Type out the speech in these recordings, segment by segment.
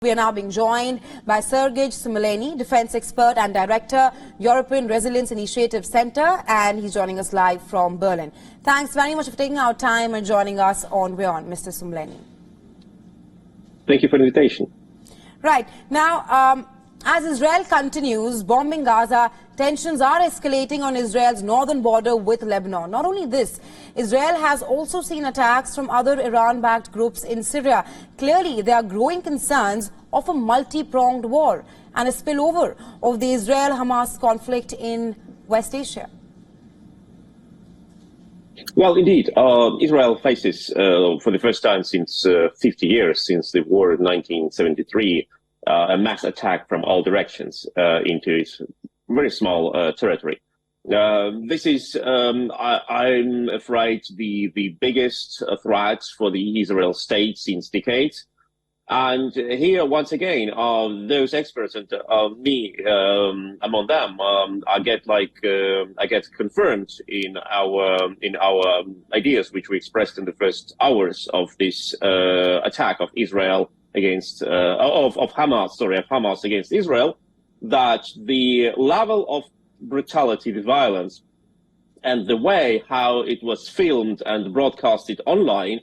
We are now being joined by Sergej Sumuleny, defense expert and director, European Resilience Initiative Center, and he's joining us live from Berlin. Thanks very much for taking our time and joining us on WION, Mr. Sumuleny. Thank you for the invitation. Right. Now, as Israel continues bombing Gaza, tensions are escalating on Israel's northern border with Lebanon. Not only this, Israel has also seen attacks from other Iran-backed groups in Syria. Clearly, there are growing concerns of a multi-pronged war and a spillover of the Israel-Hamas conflict in West Asia. Well, indeed, Israel faces, for the first time since 50 years, since the war in 1973, a mass attack from all directions into its very small territory. This is, I'm afraid, the biggest threat for the Israel state since decades. And here, once again, those experts and me among them, I get confirmed in our ideas, which we expressed in the first hours of this attack of Israel against of Hamas against Israel, that the level of brutality, the violence, and the way how it was filmed and broadcasted online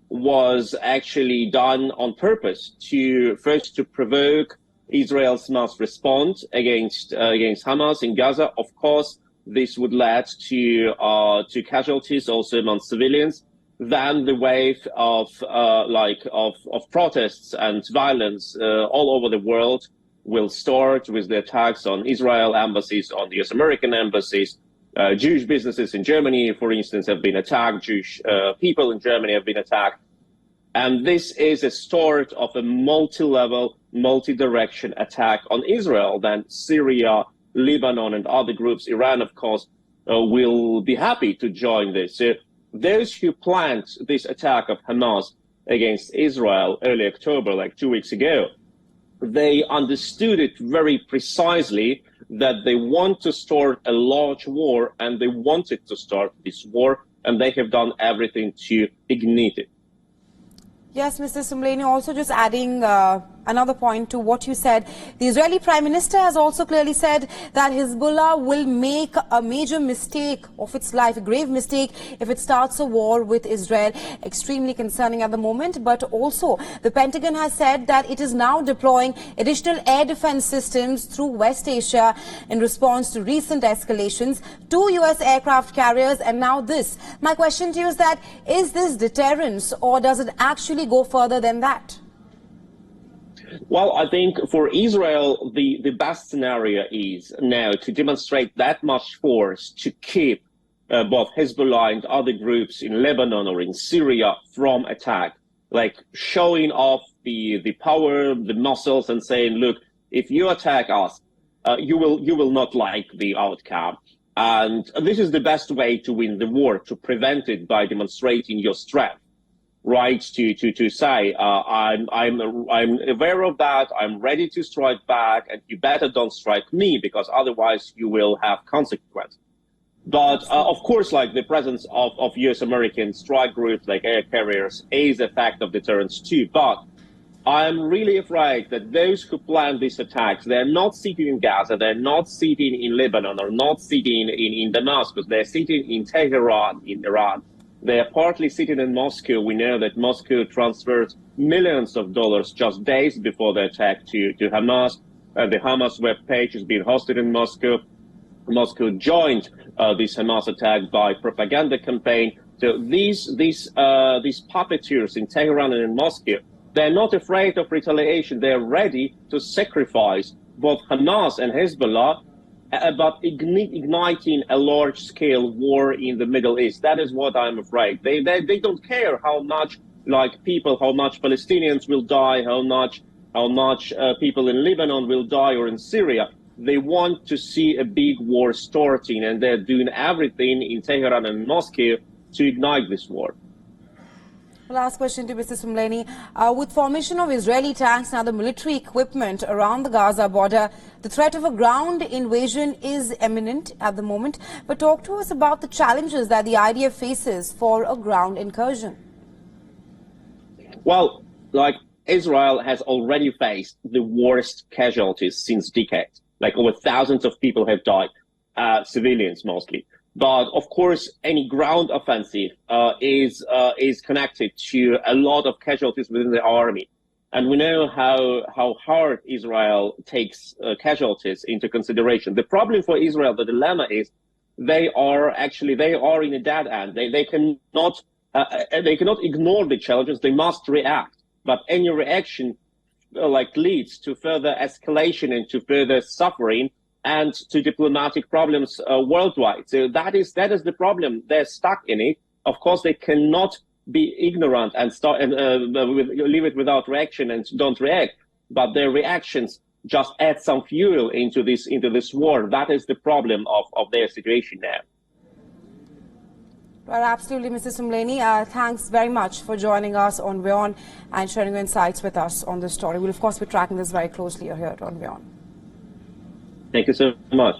was actually done on purpose to provoke Israel's mass response against Hamas in Gaza. Of course, this would lead to casualties also among civilians. Then the wave of protests and violence all over the world will start with the attacks on Israel embassies, on the US American embassies. Jewish businesses in Germany, for instance, have been attacked. Jewish people in Germany have been attacked. And this is a start of a multi-level, multi-direction attack on Israel. Then Syria, Lebanon, and other groups, Iran, of course, will be happy to join this. Those who planned this attack of Hamas against Israel early October, like 2 weeks ago, they understood it very precisely that they want to start a large war, and they wanted to start this war, and they have done everything to ignite it. Yes, Mr. Sumuleny, also just adding another point to what you said. The Israeli Prime Minister has also clearly said that Hezbollah will make a major mistake of its life, a grave mistake, if it starts a war with Israel. Extremely concerning at the moment. But also, the Pentagon has said that it is now deploying additional air defense systems through West Asia in response to recent escalations, 2 U.S. aircraft carriers, and now this. My question to you is that, is this deterrence, or does it actually go further than that? Well, I think for Israel, the best scenario is now to demonstrate that much force to keep both Hezbollah and other groups in Lebanon or in Syria from attack, like showing off the power, the muscles, and saying, look, if you attack us, you will not like the outcome. And this is the best way to win the war, to prevent it by demonstrating your strength. Right, to say, I'm aware of that, I'm ready to strike back, and you better don't strike me, because otherwise you will have consequences. But of course, like the presence of US American strike groups like air carriers is a fact of deterrence too. But I'm really afraid that those who plan these attacks, they're not sitting in Gaza, they're not sitting in Lebanon, or not sitting in Damascus, they're sitting in Tehran, in Iran. They are partly sitting in Moscow. We know that Moscow transferred millions of dollars just days before the attack to Hamas. The Hamas webpage is being hosted in Moscow. Moscow joined this Hamas attack by propaganda campaign. So these puppeteers in Tehran and in Moscow, they're not afraid of retaliation. They're ready to sacrifice both Hamas and Hezbollah about igniting a large-scale war in the Middle East. That is what I'm afraid. They don't care how much how much Palestinians will die, how much people in Lebanon will die, or in Syria. They want to see a big war starting, and they're doing everything in Tehran and Moscow to ignite this war. Last question to Mr. Sumuleny. With formation of Israeli tanks and other military equipment around the Gaza border, the threat of a ground invasion is imminent at the moment. But talk to us about the challenges that the IDF faces for a ground incursion. Well, like Israel has already faced the worst casualties since decades. Like over thousands of people have died, civilians mostly. But of course, any ground offensive is connected to a lot of casualties within the army. And we know how hard Israel takes casualties into consideration. The problem for Israel, the dilemma is they are in a dead end. They cannot ignore the challenges. They must react. But any reaction leads to further escalation and to further suffering and to diplomatic problems worldwide. So that is the problem. They're stuck in it. Of course, they cannot be ignorant and leave it without reaction and don't react. But their reactions just add some fuel into this war. That is the problem of their situation now. Well, absolutely, Mr. Soumleni. Thanks very much for joining us on WION and sharing your insights with us on this story. We'll, of course, be tracking this very closely here on WION. Thank you so much.